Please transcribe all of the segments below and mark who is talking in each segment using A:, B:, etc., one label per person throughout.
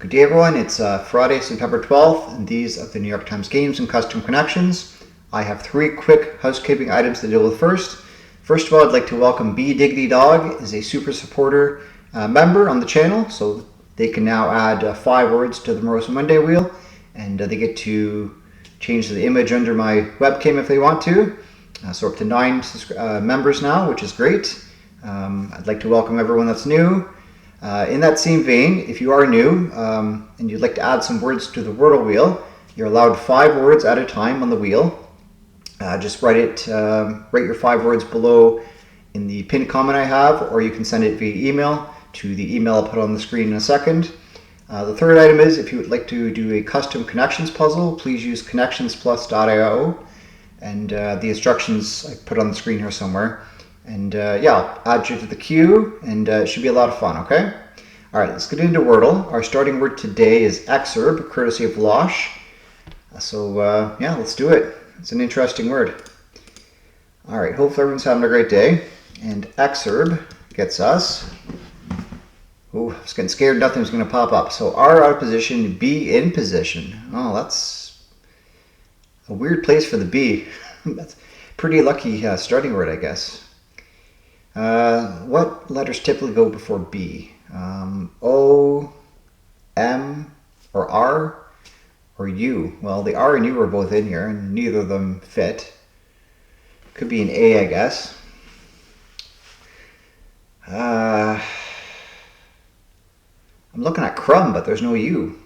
A: Good day everyone, it's Friday, September 12th, and these are the New York Times Games and Custom Connections. I have three quick housekeeping items to deal with first. First of all, I'd like to welcome B Diggity Dog as a super supporter member on the channel, so they can now add 5 words to the Moroso Monday wheel, and they get to change the image under my webcam if they want to. So up to 9 members now, which is great. I'd like to welcome everyone that's new. In that same vein, if you are new and you'd like to add some words to the Wordle wheel, you're allowed 5 words at a time on the wheel. Just write your 5 words below in the pinned comment I have, or you can send it via email to the email I'll put on the screen in a second. The third item is, if you would like to do a custom connections puzzle, please use connectionsplus.io, and the instructions I put on the screen here somewhere. And yeah, I'll add you to the queue, and it should be a lot of fun, okay? All right, let's get into Wordle. Our starting word today is exurb, courtesy of Losh. So yeah, let's do it. It's an interesting word. All right, hopefully everyone's having a great day. And exurb gets us. Oh, I was getting scared nothing was going to pop up. So R out of position, B in position. Oh, that's a weird place for the B. That's a pretty lucky starting word, I guess. What letters typically go before B? O, M, or R, or U? Well, the R and U are both in here, and neither of them fit. Could be an A, I guess. I'm looking at crumb, but there's no U.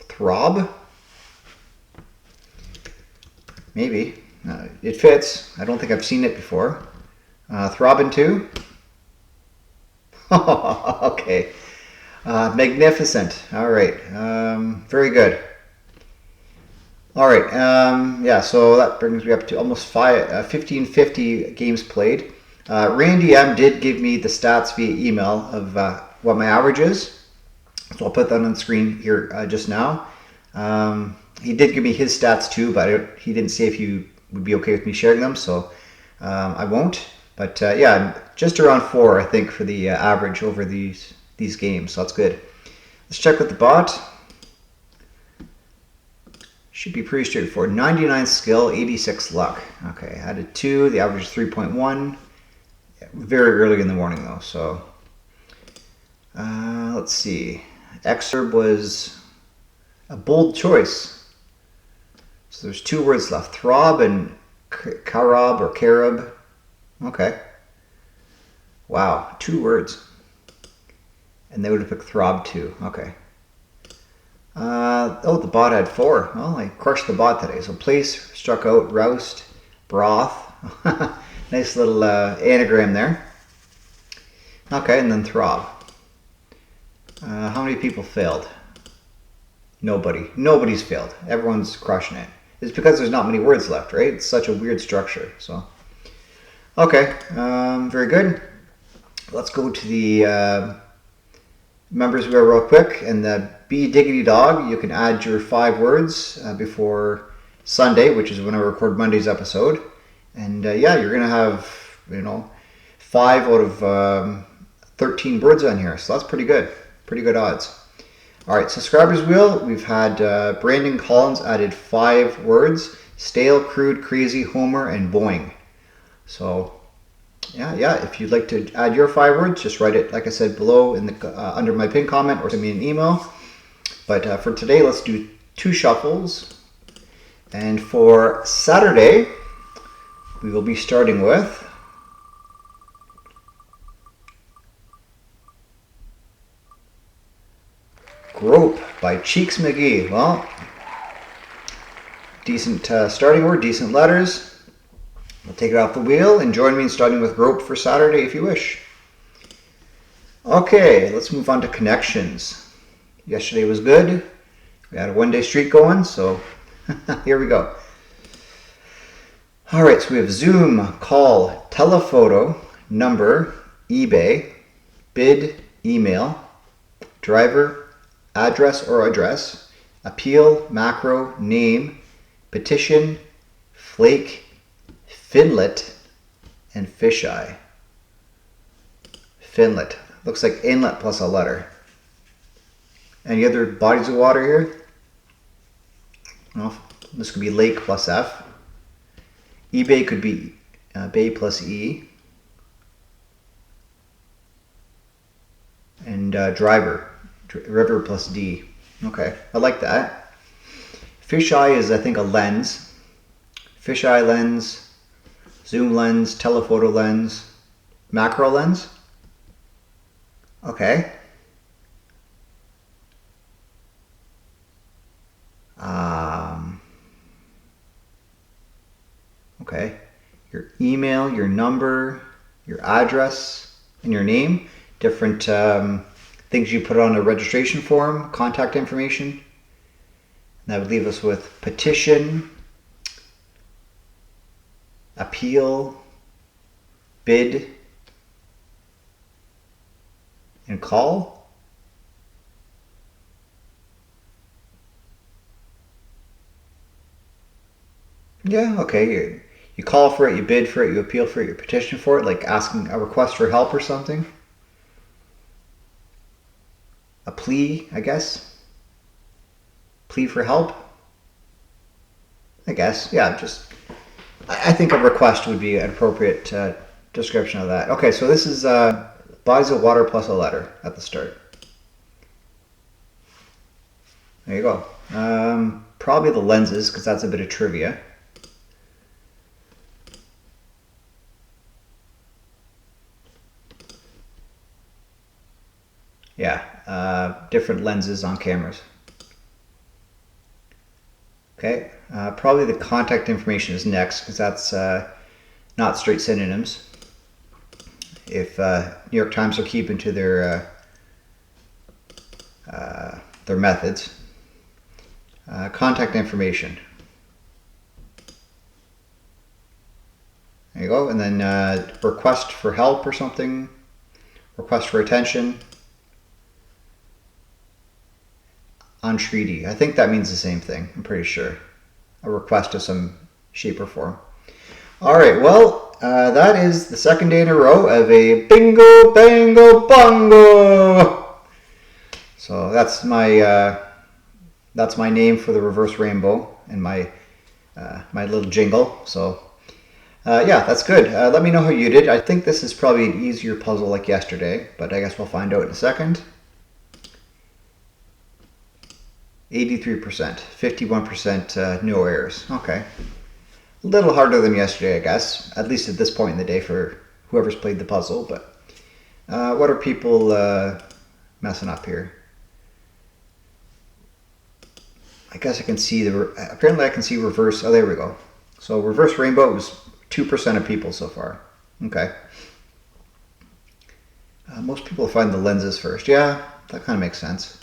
A: Throb? Maybe. It fits. I don't think I've seen it before. Throbbing too? Okay. Magnificent. All right. Very good. All right. Yeah, so that brings me up to almost 1550 games played. Randy M did give me the stats via email of what my average is. So I'll put that on the screen here just now. He did give me his stats too, but he didn't say if you would be okay with me sharing them, so I won't. But yeah, just around 4, I think, for the average over these games, so that's good. Let's check with the bot. Should be pretty straightforward. 99 skill, 86 luck. Okay, added 2. The average is 3.1. Very early in the morning though, so let's see. Exurb was a bold choice. So there's 2 words left. Throb and carob or carob. Okay. Wow, 2 words. And they would have picked throb too. Okay. Oh, the bot had 4. Well, I crushed the bot today. So place, struck out, roust, broth. Nice little anagram there. Okay, and then throb. How many people failed? Nobody. Nobody's failed. Everyone's crushing it. It's because there's not many words left, right? It's such a weird structure. So, okay, very good. Let's go to the members wheel real quick. And the B Diggity Dog, you can add your 5 words before Sunday, which is when I record Monday's episode. And yeah, you're gonna have 5 out of 13 words on here, so that's pretty good. Pretty good odds. All right, subscribers wheel. We've had Brandon Collins added 5 words: stale, crude, crazy, Homer, and boing. So yeah. If you'd like to add your 5 words, just write it, like I said, below in the under my pinned comment, or send me an email. But for today, let's do 2 shuffles. And for Saturday, we will be starting with Grope by Cheeks McGee. Well, decent starting word, decent letters. We'll take it off the wheel and join me in starting with Grope for Saturday if you wish. Okay, let's move on to connections. Yesterday was good. We had a 1-day streak going, so here we go. All right, so we have Zoom, call, telephoto, number, eBay, bid, email, driver, address or address, appeal, macro, name, petition, flake, finlet, and fisheye. Finlet. Looks like inlet plus a letter. Any other bodies of water here? Well, this could be lake plus F. eBay could be bay plus E. And driver, river plus D. Okay, I like that. Fisheye is, I think, a lens. Fisheye lens, zoom lens, telephoto lens, macro lens. Okay. Okay. Your email, your number, your address, and your name. Different things you put on a registration form, contact information. And that would leave us with petition, appeal, bid, and call. Yeah, okay. You call for it, you bid for it, you appeal for it, you petition for it, like asking a request for help or something. A plea, I guess. Plea for help. I guess, yeah, I think a request would be an appropriate description of that. Okay, so this is bodies of water plus a letter at the start. There you go. Probably the lenses, because that's a bit of trivia. Yeah, different lenses on cameras. Okay, probably the contact information is next, because that's not straight synonyms. If New York Times are keeping to their methods. Contact information. There you go, and then request for help or something, request for attention. Entreaty. I think that means the same thing, I'm pretty sure. A request of some shape or form. All right, well, that is the second day in a row of a bingo, bango, bongo. So that's my name for the reverse rainbow and my little jingle. So yeah, that's good. Let me know how you did. I think this is probably an easier puzzle like yesterday, but I guess we'll find out in a second. 83%, 51% no errors. Okay. A little harder than yesterday, I guess, at least at this point in the day for whoever's played the puzzle, but what are people messing up here? I guess I can see apparently I can see reverse, oh there we go. So reverse rainbow was 2% of people so far. Okay. Most people find the lenses first. Yeah, that kind of makes sense.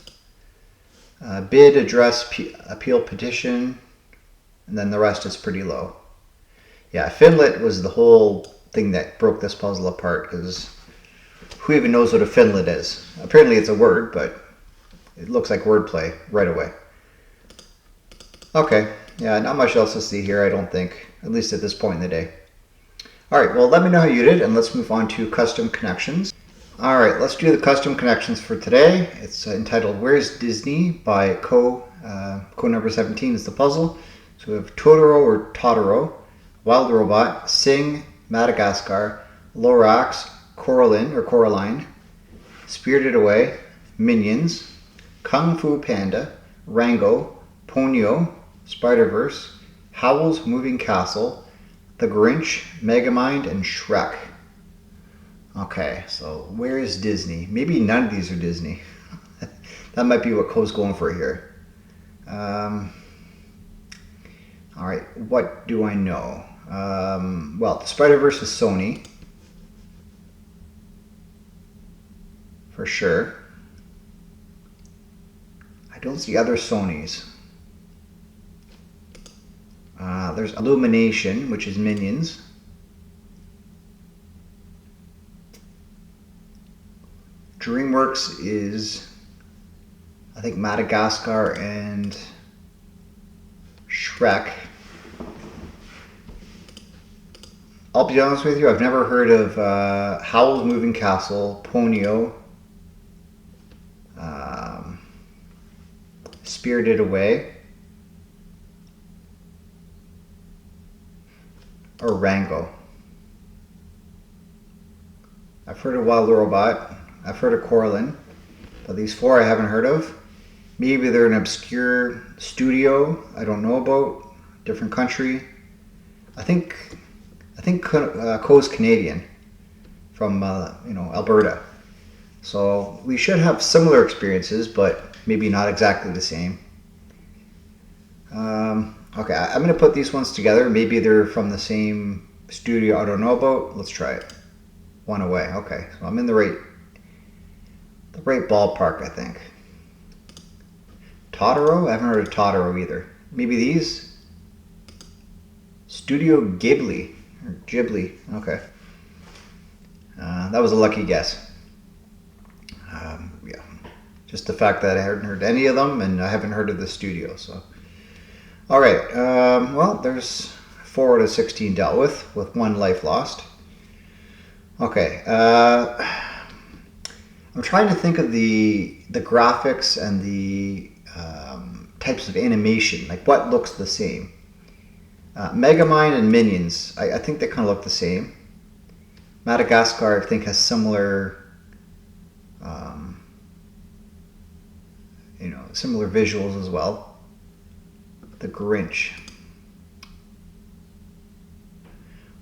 A: Bid, address, appeal, petition, and then the rest is pretty low. Yeah, finlet was the whole thing that broke this puzzle apart, because who even knows what a finlet is? Apparently it's a word, but it looks like wordplay right away. Okay, yeah, not much else to see here, I don't think, at least at this point in the day. All right, well, let me know how you did, and let's move on to custom connections. All right, let's do the custom connections for today. It's entitled Where's Disney by code number 17 is the puzzle. So we have Totoro or Totoro, Wild Robot, Sing, Madagascar, Lorax, Coraline or Coraline, Spirited Away, Minions, Kung Fu Panda, Rango, Ponyo, Spider-Verse, Howl's Moving Castle, The Grinch, Megamind, and Shrek. Okay, so where is Disney? Maybe none of these are Disney. That might be what Co's going for here. All right, what do I know? Well, the Spider-Verse is Sony. For sure. I don't see other Sonys. There's Illumination, which is Minions. DreamWorks is, I think, Madagascar and Shrek. I'll be honest with you, I've never heard of Howl's Moving Castle, Ponyo, Spirited Away, or Rango. I've heard of Wild Robot, I've heard of Coraline, but these four I haven't heard of. Maybe they're an obscure studio I don't know about, different country. I think Co's Canadian, from Alberta. So we should have similar experiences, but maybe not exactly the same. Okay, I'm going to put these ones together. Maybe they're from the same studio I don't know about. Let's try it. One away. Okay, so I'm in the right ballpark, I think. Totoro? I haven't heard of Totoro either. Maybe these? Studio Ghibli. Or Ghibli. Okay. That was a lucky guess. Yeah. Just the fact that I hadn't heard any of them, and I haven't heard of the studio. So, all right. Well, there's 4 out of 16 dealt with one life lost. Okay. I'm trying to think of the graphics and the types of animation, like what looks the same. Megamind and Minions, I think they kind of look the same. Madagascar, I think, has similar, similar visuals as well. The Grinch.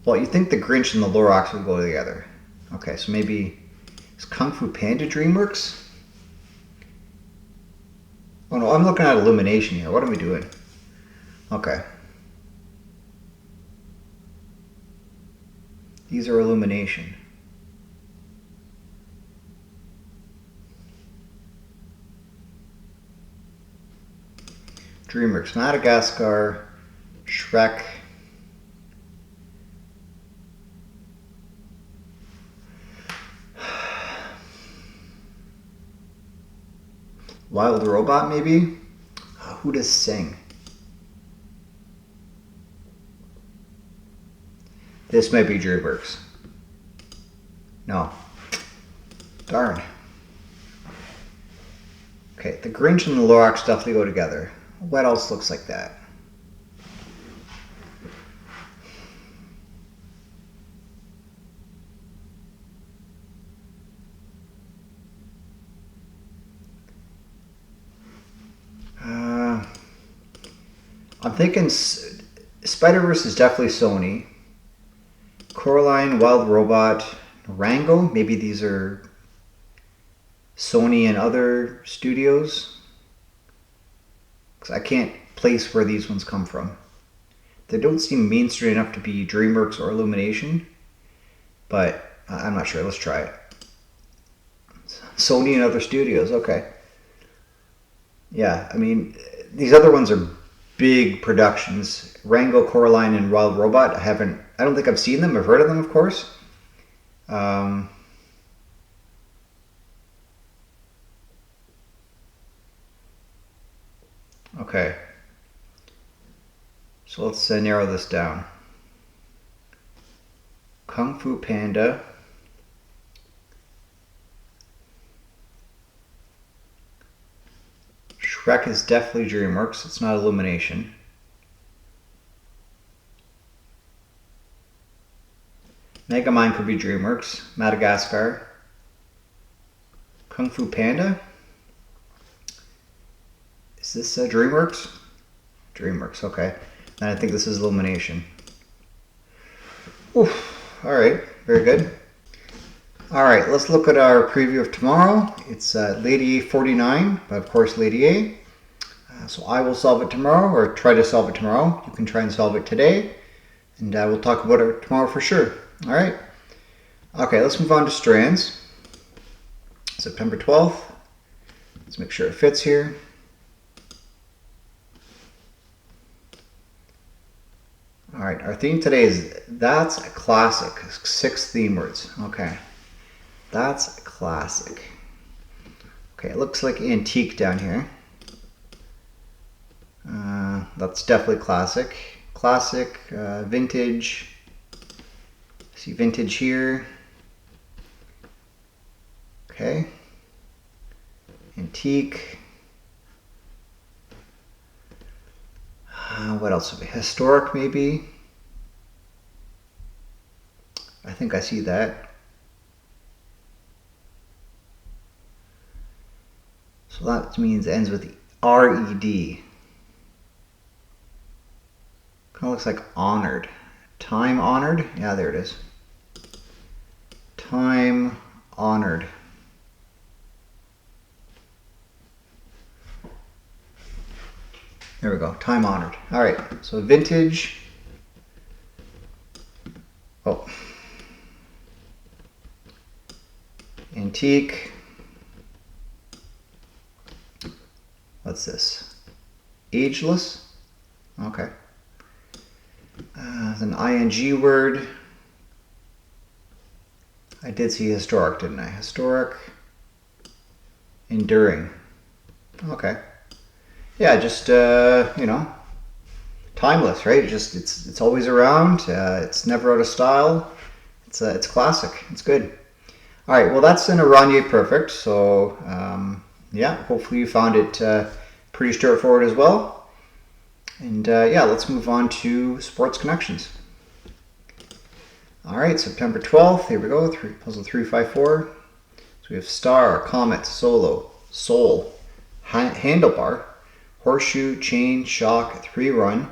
A: Well, you think the Grinch and the Lorax would go together. Okay, so maybe is Kung Fu Panda DreamWorks? Oh no, I'm looking at Illumination here. What am I doing? Okay. These are Illumination. DreamWorks, Madagascar, Shrek. Wild Robot, maybe? Who does sing? This might be DreamWorks. No. Darn. Okay, the Grinch and the Lorax definitely go together. What else looks like that? I'm thinking Spider-Verse is definitely Sony. Coraline, Wild Robot, Rango. Maybe these are Sony and other studios. Because I can't place where these ones come from. They don't seem mainstream enough to be DreamWorks or Illumination. But I'm not sure. Let's try it. Sony and other studios. Okay. Yeah, I mean, these other ones are big productions. Rango, Coraline, and Wild Robot. I don't think I've seen them. I've heard of them, of course. Okay. So let's narrow this down. Kung Fu Panda. Shrek is definitely DreamWorks. It's not Illumination. Megamind could be DreamWorks. Madagascar. Kung Fu Panda. Is this DreamWorks? DreamWorks, okay. And I think this is Illumination. Oof. All right, very good. All right, let's look at our preview of tomorrow. It's Lady A49, but of course Lady A. So I will solve it tomorrow, or try to solve it tomorrow. You can try and solve it today, and we'll talk about it tomorrow for sure. All right. Okay, let's move on to Strands. September 12th. Let's make sure it fits here. All right, our theme today is That's a Classic. 6 theme words. Okay. That's a classic. Okay, it looks like antique down here. That's definitely classic. Classic, vintage, See vintage here. Okay. Antique. What else have we? Historic, maybe. I think I see that. So that means it ends with R-E-D. Kind of looks like honored. Time honored? Yeah, there it is. Time honored. There we go. Time honored. All right. So vintage. Oh. Antique. What's this? Ageless. Okay. It's an ing word. I did see historic, didn't I? Historic. Enduring. Okay. Yeah, just you know, timeless, right? It's always around. It's never out of style. It's classic. It's good. All right. Well, that's an Oranje perfect. So yeah, hopefully you found it pretty straightforward as well. And yeah, let's move on to sports connections. All right, September 12th. Here we go. Puzzle 354. So we have star, comet, solo, soul, handlebar, horseshoe, chain, shock, 3-run,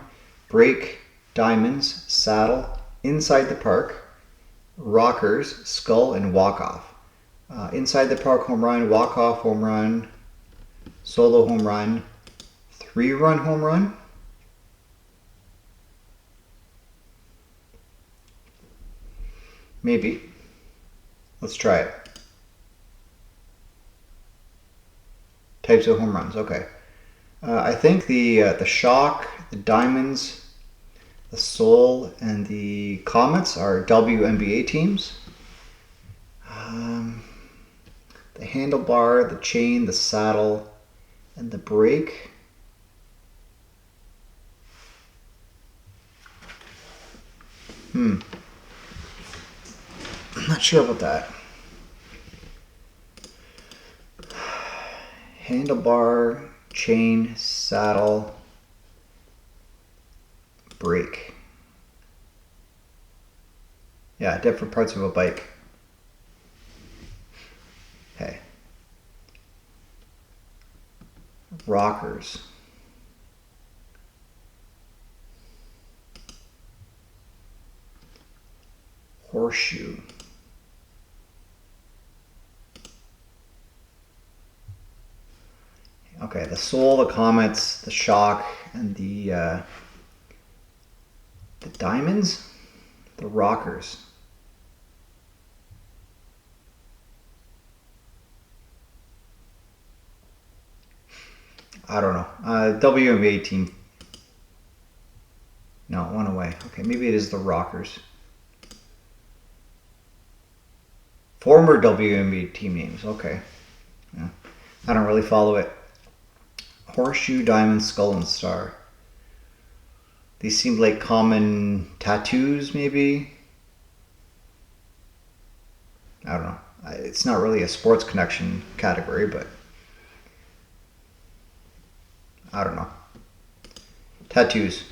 A: break, diamonds, saddle, inside the park, rockers, skull, and walk-off. Inside the park, home run, walk-off, home run, solo, home run, 3-run, home run. Maybe. Let's try it. Types of home runs. Okay. I think the shock, the diamonds, the soul, and the comets are WNBA teams. The handlebar, the chain, the saddle, and the break. I'm not sure about that. Handlebar, chain, saddle, break. Yeah, different parts of a bike. Okay. Rockers. Horseshoe. Okay, the soul, the comets, the shock, and the diamonds, the rockers. I don't know. WNBA team. No, it went away. Okay, maybe it is the rockers. Former WNBA team names. Okay. Yeah. I don't really follow it. Horseshoe, diamond, skull, and star. These seem like common tattoos, maybe. I don't know. It's not really a sports connection category, but I don't know. Tattoos.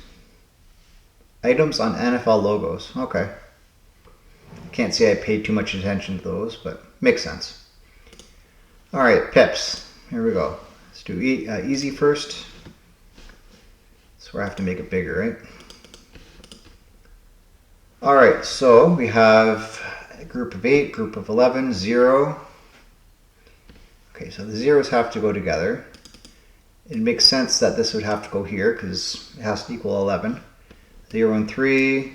A: Items on NFL logos. Okay. Can't say I paid too much attention to those, but makes sense. All right, pips. Here we go. Let's do easy first. That's where I have to make it bigger, right? All right, so we have a group of 8, group of 11, 0. Okay, so the zeros have to go together. It makes sense that this would have to go here because it has to equal 11. 0 and 3,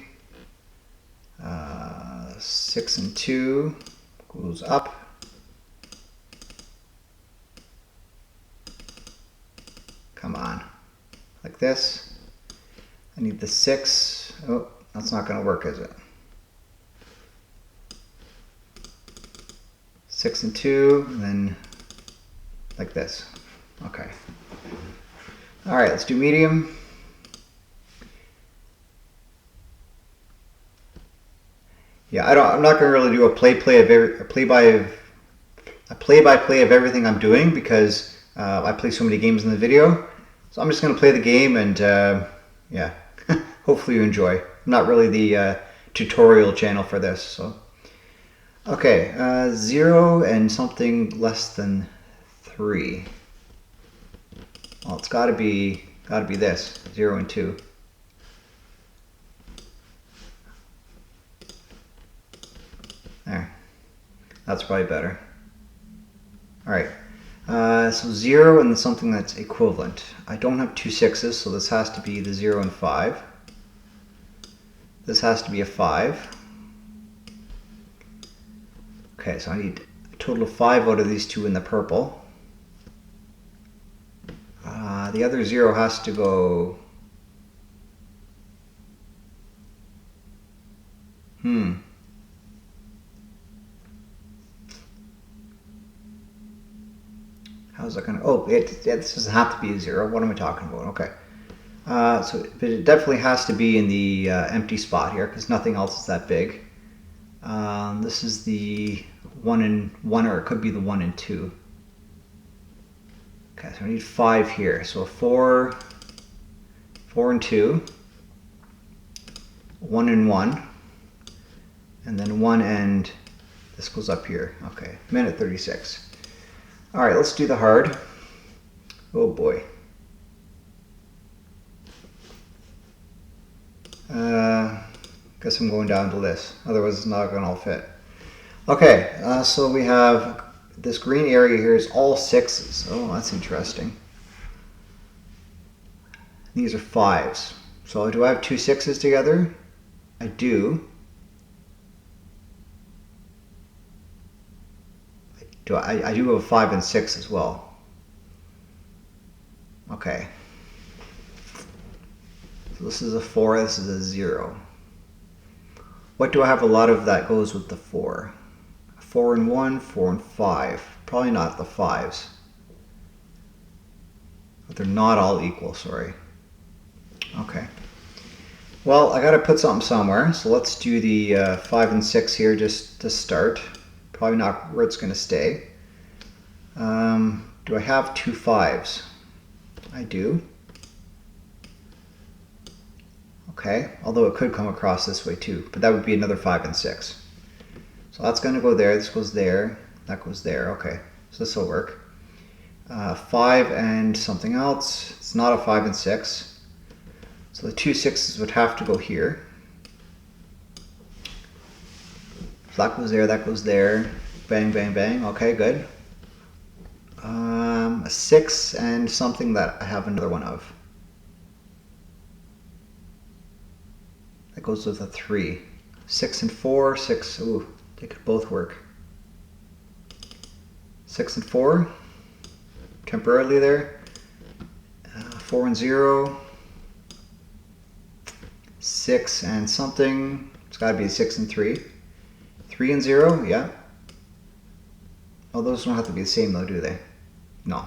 A: 6 and 2 goes up. Come on, like this. I need the 6. Oh, that's not going to work, is it? 6 and 2, and then like this. Okay. All right, let's do medium. Yeah, I'm not going to really do a play-by-play of everything I'm doing because I play so many games in the video. So I'm just going to play the game and yeah, hopefully you enjoy. I'm not really the tutorial channel for this. So okay, 0 and something less than 3. Well, it's got to be this 0 and 2. There, that's probably better. All right, so 0 and something that's equivalent. I don't have 2 6s, so this has to be the 0 and 5. This has to be a 5. Okay, so I need a total of 5 out of these 2 in the purple. The other 0 has to go... How's that gonna... Oh, this doesn't have to be a 0. What am I talking about? Okay. But it definitely has to be in the empty spot here because nothing else is that big. This is the 1 and 1, or it could be the 1 and 2. Okay, so I need 5 here. So 4 and 2, 1 and 1, and then 1 and this goes up here. Okay, minute 36. All right, let's do the hard. Oh boy. Guess I'm going down to this. Otherwise, it's not going to all fit. Okay, so we have this green area here is all 6s. Oh, that's interesting. These are 5s. So do I have 2 6s together? I do. I do have a 5 and 6 as well. Okay. So this is a 4, this is a 0. What do I have a lot of that goes with the 4? 4 and 1, 4 and 5. Probably not the 5s. But they're not all equal, sorry. Okay. Well, I gotta put something somewhere, so let's do the 5 and 6 here just to start. Probably not where it's gonna stay. Do I have 2 5s? I do. Okay, although it could come across this way too, but that would be another 5 and 6. So that's going to go there, this goes there, that goes there. Okay, so this will work. 5 and something else. It's not a 5 and 6. So the 2 6s would have to go here. So that goes there, that goes there. Bang, bang, bang. Okay, good. A 6 and something that I have another one of. That goes with a 3. 6 and 4, 6, ooh, they could both work. 6 and 4, temporarily there. 4 and 0. 6 and something, it's got to be 6 and 3. 3 and 0, yeah. Oh, those don't have to be the same though, do they? No.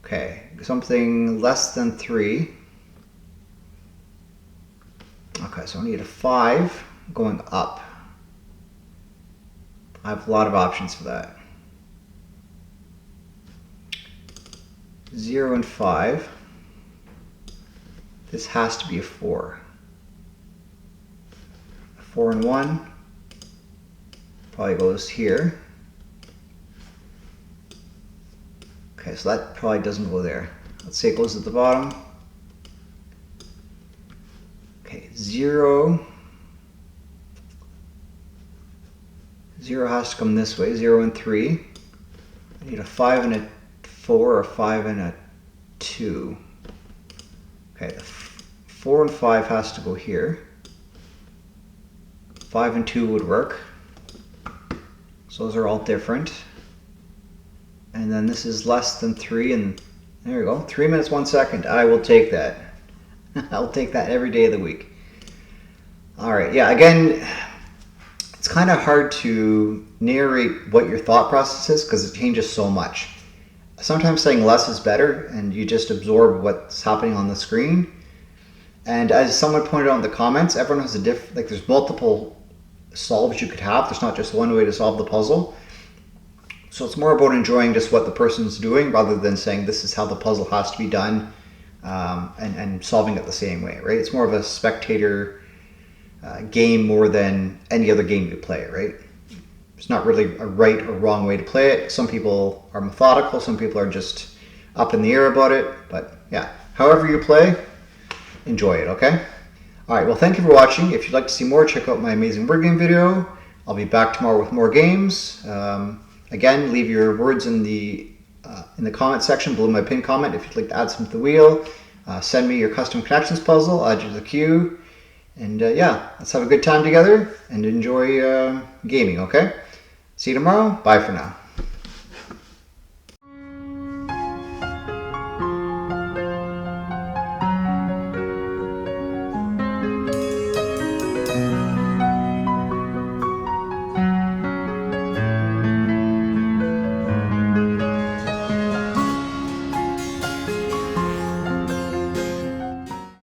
A: Okay, something less than 3. Okay, so I need a 5 going up. I have a lot of options for that. 0 and 5. This has to be a 4. 4 and 1 probably goes here. Okay, so that probably doesn't go there. Let's say it goes at the bottom. Okay, 0. 0 has to come this way, 0 and 3. I need a 5 and a 4, or a 5 and a 2. Okay, the 4 and 5 has to go here. 5 and 2 would work. So those are all different. And then this is less than 3, and there we go. 3 minutes, 1 second. I will take that. I'll take that every day of the week. All right, yeah, again, it's kind of hard to narrate what your thought process is because it changes so much. Sometimes saying less is better and you just absorb what's happening on the screen. And as someone pointed out in the comments, everyone has a different, like there's multiple solves you could have. There's not just one way to solve the puzzle. So it's more about enjoying just what the person's doing rather than saying this is how the puzzle has to be done, and solving it the same way, right? It's more of a spectator game more than any other game you play, right? There's not really a right or wrong way to play it. Some people are methodical, some people are just up in the air about it, but yeah, however you play, enjoy it, okay? All right, well, thank you for watching. If you'd like to see more, check out my amazing word game video. I'll be back tomorrow with more games. Again, leave your words in the comment section below my pinned comment if you'd like to add some to the wheel. Send me your custom connections puzzle, add you to the queue. And yeah, let's have a good time together and enjoy gaming, okay? See you tomorrow. Bye for now.